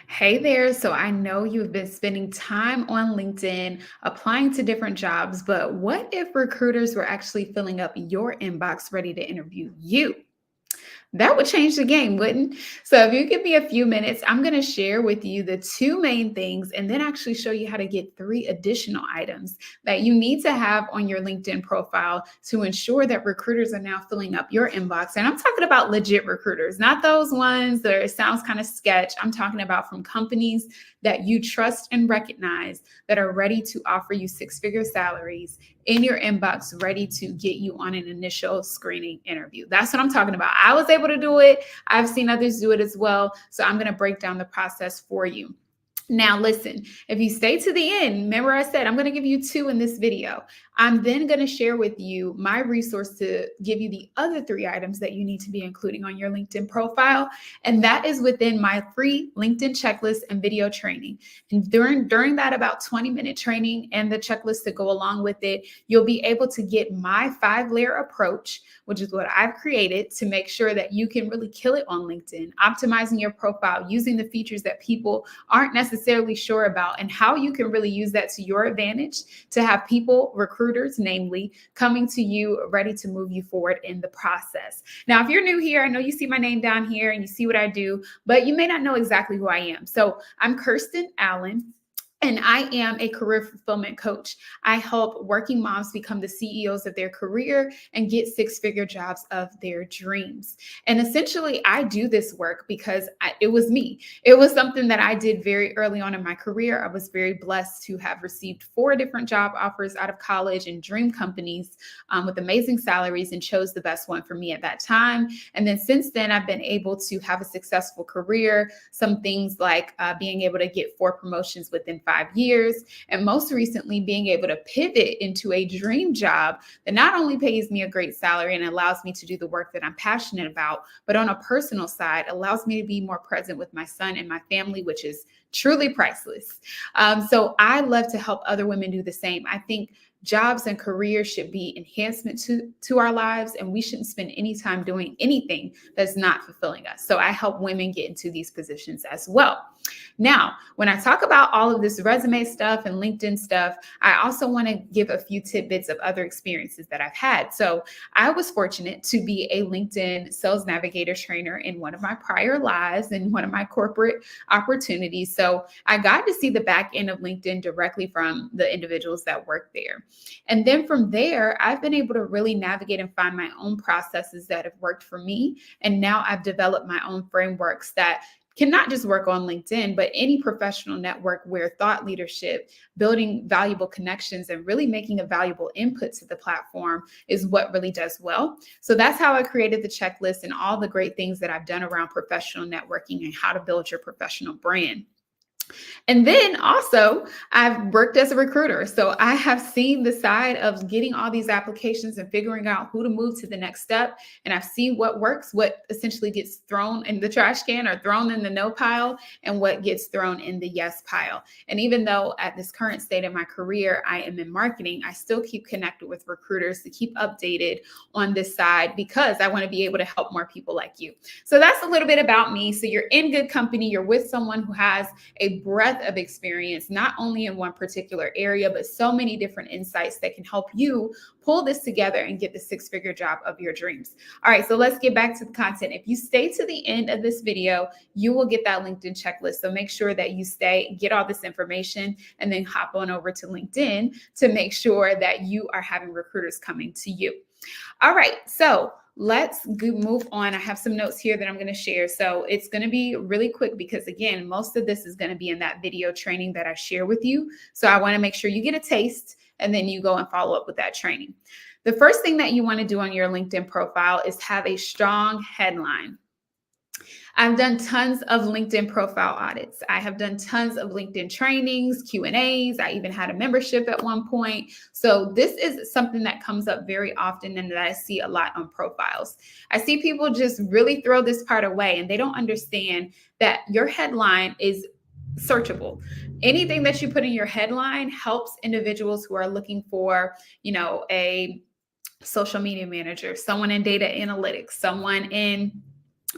Hey there. So I know you've been spending time on LinkedIn applying to different jobs, but what if recruiters were actually filling up your inbox ready to interview you? That would change the game, wouldn't? So, if you give me a few minutes, I'm going to share with you the two main things and then actually show you how to get three additional items that you need to have on your LinkedIn profile to ensure that recruiters are now filling up your inbox. And I'm talking about legit recruiters, not those ones that it sounds kind of sketch. I'm talking about from companies that you trust and recognize that are ready to offer you six-figure salaries in your inbox, ready to get you on an initial screening interview. That's what I'm talking about. I was able to do it. I've seen others do it as well. So I'm going to break down the process for you. Now, listen, if you stay to the end, remember I said I'm going to give you two in this video. I'm then going to share with you my resource to give you the other three items that you need to be including on your LinkedIn profile. And that is within my free LinkedIn checklist and video training. And during that about 20-minute training and the checklist to go along with it, you'll be able to get my 5-layer approach, which is what I've created to make sure that you can really kill it on LinkedIn, optimizing your profile, using the features that people aren't necessarily sure about, and how you can really use that to your advantage to have people, recruiters, namely, coming to you ready to move you forward in the process. Now, if you're new here, I know you see my name down here and you see what I do, but you may not know exactly who I am. So I'm Kirsten Allen. And I am a career fulfillment coach. I help working moms become the CEOs of their career and get six-figure jobs of their dreams. And essentially, I do this work because it was me. It was something that I did very early on in my career. I was very blessed to have received 4 different job offers out of college in dream companies with amazing salaries and chose the best one for me at that time. And then since then, I've been able to have a successful career, some things like being able to get 4 promotions within 5 years, and most recently being able to pivot into a dream job that not only pays me a great salary and allows me to do the work that I'm passionate about, but on a personal side allows me to be more present with my son and my family, which is truly priceless. So I love to help other women do the same. I think jobs and careers should be enhancement to our lives, and we shouldn't spend any time doing anything that's not fulfilling us. So I help women get into these positions as well. Now, when I talk about all of this resume stuff and LinkedIn stuff, I also want to give a few tidbits of other experiences that I've had. So I was fortunate to be a LinkedIn sales navigator trainer in one of my prior lives and one of my corporate opportunities. So I got to see the back end of LinkedIn directly from the individuals that work there. And then from there, I've been able to really navigate and find my own processes that have worked for me. And now I've developed my own frameworks that can not just work on LinkedIn, but any professional network where thought leadership, building valuable connections, and really making a valuable input to the platform is what really does well. So that's how I created the checklist and all the great things that I've done around professional networking and how to build your professional brand. And then also, I've worked as a recruiter. So I have seen the side of getting all these applications and figuring out who to move to the next step. And I've seen what works, what essentially gets thrown in the trash can or thrown in the no pile, and what gets thrown in the yes pile. And even though at this current state of my career, I am in marketing, I still keep connected with recruiters to keep updated on this side because I want to be able to help more people like you. So that's a little bit about me. So you're in good company. You're with someone who has a breadth of experience, not only in one particular area, but so many different insights that can help you pull this together and get the six-figure job of your dreams. All right, so let's get back to the content. If you stay to the end of this video, you will get that LinkedIn checklist. So make sure that you stay, get all this information, and then hop on over to LinkedIn to make sure that you are having recruiters coming to you. All right, so let's move on. I have some notes here that I'm going to share. So it's going to be really quick because, again, most of this is going to be in that video training that I share with you. So I want to make sure you get a taste and then you go and follow up with that training. The first thing that you want to do on your LinkedIn profile is have a strong headline. I've done tons of LinkedIn profile audits. I have done tons of LinkedIn trainings, Q&As. I even had a membership at one point. So this is something that comes up very often and that I see a lot on profiles. I see people just really throw this part away and they don't understand that your headline is searchable. Anything that you put in your headline helps individuals who are looking for, a social media manager, someone in data analytics, someone in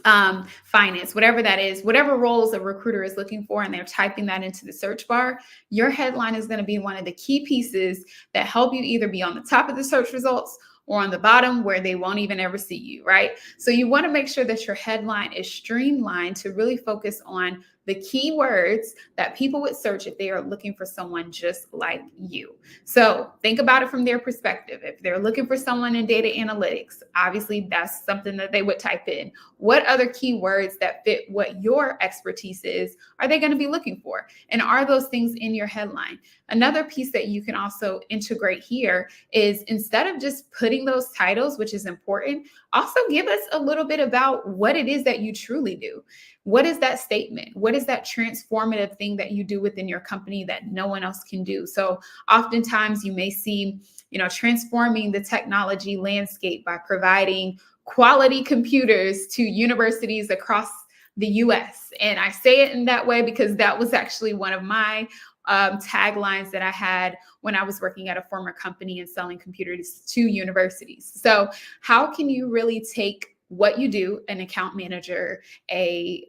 finance, whatever that is, whatever roles a recruiter is looking for, and they're typing that into the search bar, your headline is going to be one of the key pieces that help you either be on the top of the search results or on the bottom where they won't even ever see you, right? So you want to make sure that your headline is streamlined to really focus on the keywords that people would search if they are looking for someone just like you. So think about it from their perspective. If they're looking for someone in data analytics, obviously that's something that they would type in. What other keywords that fit what your expertise is are they going to be looking for? And are those things in your headline? Another piece that you can also integrate here is, instead of just putting those titles, which is important, also give us a little bit about what it is that you truly do. What is that statement? What is that transformative thing that you do within your company that no one else can do? So oftentimes you may see, transforming the technology landscape by providing quality computers to universities across the US. And I say it in that way because that was actually one of my taglines that I had when I was working at a former company and selling computers to universities. So how can you really take what you do, an account manager, a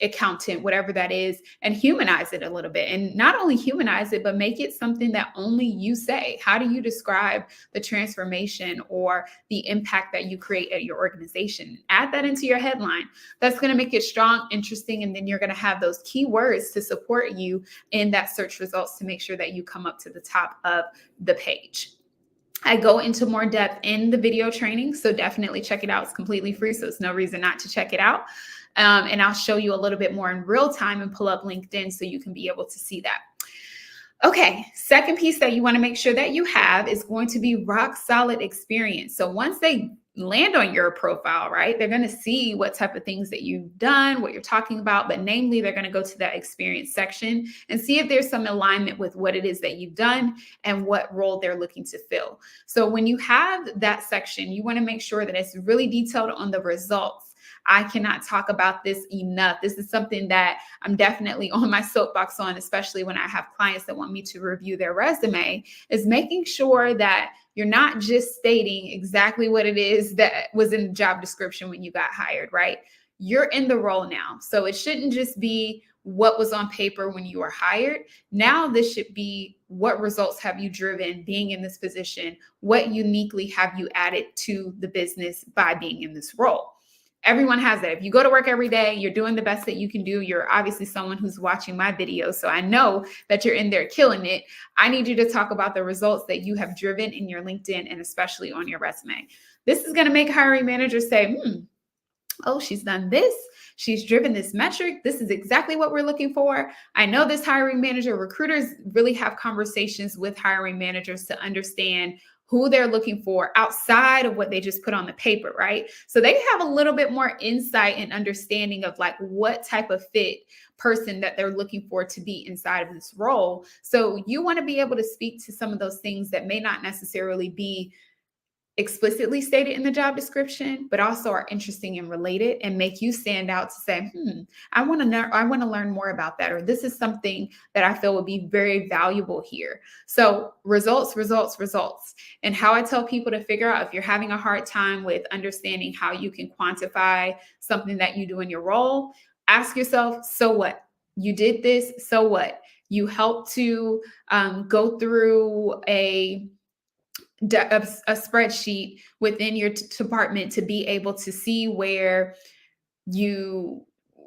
accountant, whatever that is, and humanize it a little bit? And not only humanize it, but make it something that only you say. How do you describe the transformation or the impact that you create at your organization? Add that into your headline. That's going to make it strong, interesting, and then you're going to have those keywords to support you in that search results to make sure that you come up to the top of the page. I go into more depth in the video training, so definitely check it out. It's completely free, so it's no reason not to check it out. And I'll show you a little bit more in real time and pull up LinkedIn so you can be able to see that. Okay, second piece that you want to make sure that you have is going to be rock solid experience. So once they land on your profile, right, they're going to see what type of things that you've done, what you're talking about, but namely, they're going to go to that experience section and see if there's some alignment with what it is that you've done and what role they're looking to fill. So when you have that section, you want to make sure that it's really detailed on the results. I cannot talk about this enough. This is something that I'm definitely on my soapbox on, especially when I have clients that want me to review their resume, is making sure that you're not just stating exactly what it is that was in the job description when you got hired, right? You're in the role now. So it shouldn't just be what was on paper when you were hired. Now this should be, what results have you driven being in this position? What uniquely have you added to the business by being in this role? Everyone has that. If you go to work every day, you're doing the best that you can do. You're obviously someone who's watching my videos, so I know that you're in there killing it. I need you to talk about the results that you have driven in your LinkedIn and especially on your resume. This is going to make hiring managers say, oh, she's done this. She's driven this metric. This is exactly what we're looking for. I know this hiring manager. Recruiters really have conversations with hiring managers to understand who they're looking for outside of what they just put on the paper, right? So they have a little bit more insight and understanding of like what type of fit person that they're looking for to be inside of this role. So you want to be able to speak to some of those things that may not necessarily be explicitly stated in the job description, but also are interesting and related and make you stand out to say, I want to learn more about that, or this is something that I feel would be very valuable here. So results, results, results. And how I tell people to figure out if you're having a hard time with understanding how you can quantify something that you do in your role, ask yourself, so what? You did this, so what? You helped to go through a spreadsheet within your department to be able to see where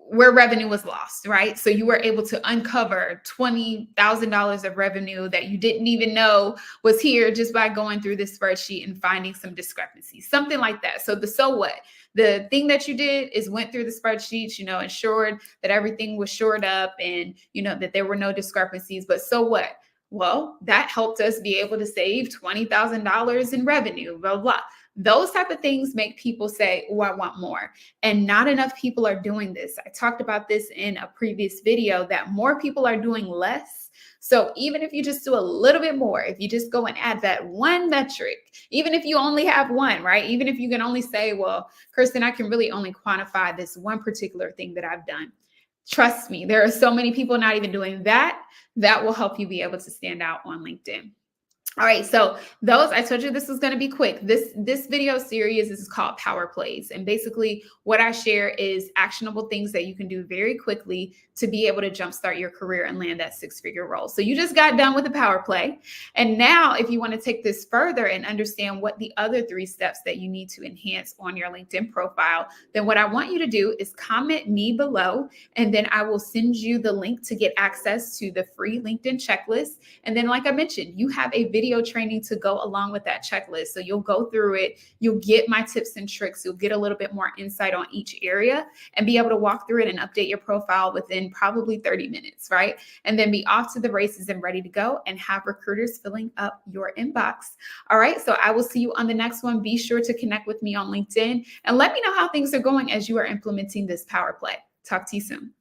revenue was lost, right? So you were able to uncover $20,000 of revenue that you didn't even know was here just by going through this spreadsheet and finding some discrepancies, something like that. So so what? The thing that you did is went through the spreadsheets, ensured that everything was shored up and, that there were no discrepancies, but so what? Well, that helped us be able to save $20,000 in revenue, blah, blah. Those type of things make people say, oh, I want more. And not enough people are doing this. I talked about this in a previous video that more people are doing less. So even if you just do a little bit more, if you just go and add that one metric, even if you only have one, right? Even if you can only say, well, Kirsten, I can really only quantify this one particular thing that I've done. Trust me, there are so many people not even doing that. That will help you be able to stand out on LinkedIn. All right, so those, I told you this was going to be quick. This video series is called Power Plays, and basically what I share is actionable things that you can do very quickly to be able to jumpstart your career and land that six-figure role. So you just got done with a power play, and now if you want to take this further and understand what the other three steps that you need to enhance on your LinkedIn profile, then what I want you to do is comment me below, and then I will send you the link to get access to the free LinkedIn checklist. And then, like I mentioned, you have a video training to go along with that checklist. So you'll go through it, you'll get my tips and tricks, you'll get a little bit more insight on each area and be able to walk through it and update your profile within probably 30 minutes, right? And then be off to the races and ready to go and have recruiters filling up your inbox. All right, so I will see you on the next one. Be sure to connect with me on LinkedIn and let me know how things are going as you are implementing this power play. Talk to you soon.